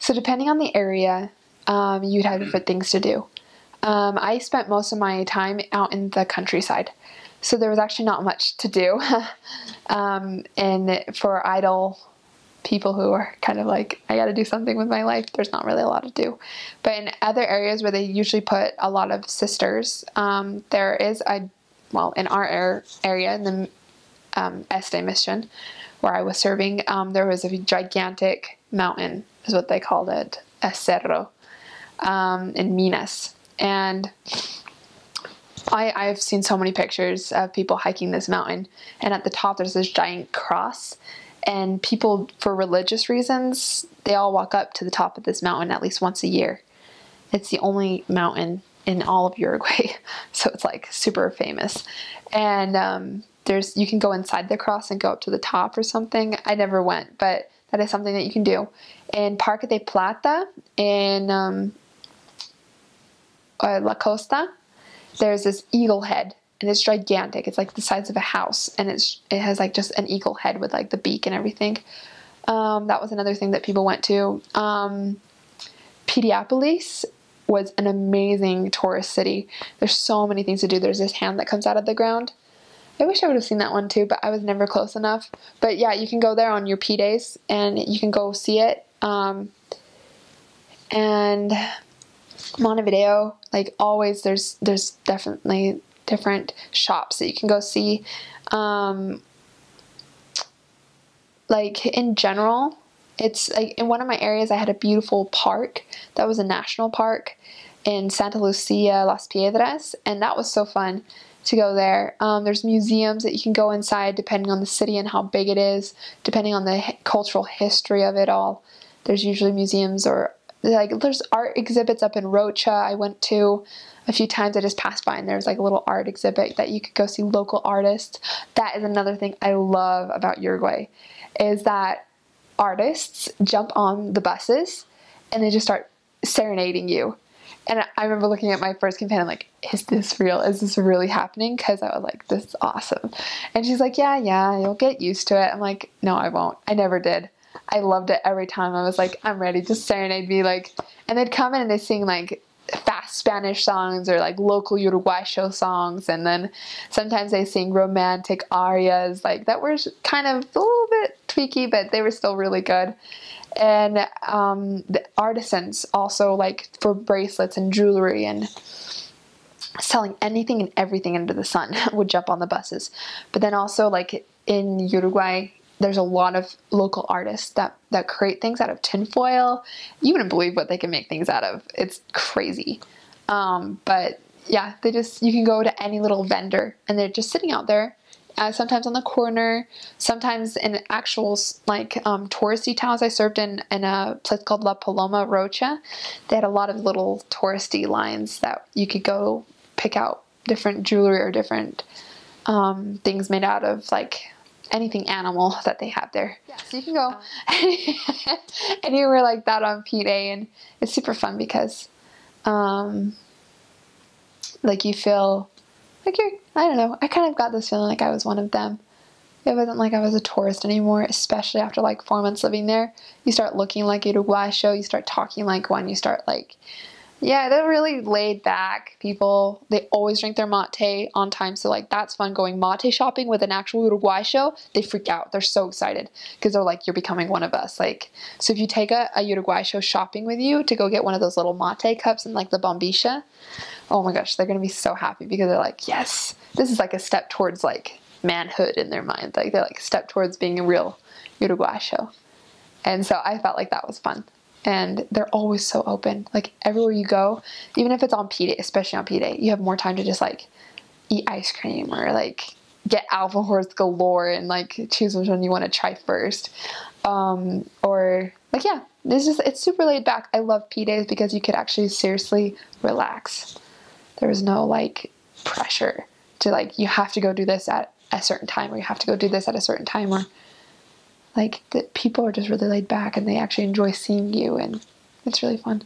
So depending on the area, you'd have different things to do. I spent most of my time out in the countryside, so there was actually not much to do. And for idle people who are kind of like, I gotta do something with my life, there's not really a lot to do. But in other areas where they usually put a lot of sisters, there is well, in our area, in the Este mission, where I was serving, there was a gigantic mountain, is what they called it, a cerro, in Minas. And I've seen so many pictures of people hiking this mountain, and at the top there's this giant cross, and people, for religious reasons, they all walk up to the top of this mountain at least once a year. It's the only mountain in all of Uruguay, so it's like super famous. And you can go inside the cross and go up to the top or something. I never went, but that is something that you can do. In Parque de Plata in La Costa, there's this eagle head, and it's gigantic. It's like the size of a house, and it has like just an eagle head with like the beak and everything. That was another thing that people went to. Piriápolis was an amazing tourist city. There's so many things to do. There's this hand that comes out of the ground. I wish I would have seen that one too, but I was never close enough. But yeah, you can go there on your P days, and you can go see it. And Montevideo, like always, there's definitely different shops that you can go see. Like in general, it's like in one of my areas, I had a beautiful park that was a national park in Santa Lucia, Las Piedras, and that was so fun to go there. There's museums that you can go inside depending on the city and how big it is, depending on the cultural history of it all. There's usually museums, or like there's art exhibits up in Rocha. I went to a few times. I just passed by and there's like a little art exhibit that you could go see local artists. That is another thing I love about Uruguay, is that artists jump on the buses and they just start serenading you. And I remember looking at my first companion, I'm like, is this real? Is this really happening? Because I was like, this is awesome. And she's like, yeah, you'll get used to it. I'm like, no, I won't. I never did. I loved it every time. I was like, I'm ready. Just serenade me. Like, and they'd come in and they sing like fast Spanish songs or like local Uruguay show songs. And then sometimes they sing romantic arias like that were kind of a little bit tweaky, but they were still really good. And the artisans also, like for bracelets and jewelry and selling anything and everything under the sun, would jump on the buses. But then also like in Uruguay, there's a lot of local artists that create things out of tinfoil. You wouldn't believe what they can make things out of. It's crazy. But yeah, you can go to any little vendor and they're just sitting out there. Sometimes on the corner, sometimes in actual like touristy towns. I served in a place called La Paloma Rocha. They had a lot of little touristy lines that you could go pick out different jewelry or different things made out of like anything animal that they have there. Yeah, so you can go anywhere like that on P Day, and it's super fun because like you feel like I don't know, I kind of got this feeling like I was one of them. It wasn't like I was a tourist anymore, especially after like 4 months living there. You start looking like a Uruguay show, you start talking like one, you start like, yeah, they're really laid back people. They always drink their mate on time, so like that's fun. Going mate shopping with an actual Uruguay show, they freak out. They're so excited because they're like, you're becoming one of us. Like, so if you take a Uruguay show shopping with you to go get one of those little mate cups and like the bombisha, oh my gosh, they're gonna be so happy because they're like, yes, this is like a step towards like manhood in their mind. Like they're like a step towards being a real Uruguay show. And so I felt like that was fun. And they're always so open. Like everywhere you go, even if it's on P Day, especially on P Day, you have more time to just like eat ice cream or like get alfajors galore and like choose which one you want to try first. Or like, yeah, it's super laid back. I love P Days because you could actually seriously relax. There was no like pressure to like, you have to go do this at a certain time, or you have to go do this at a certain time, or like the people are just really laid back and they actually enjoy seeing you, and it's really fun.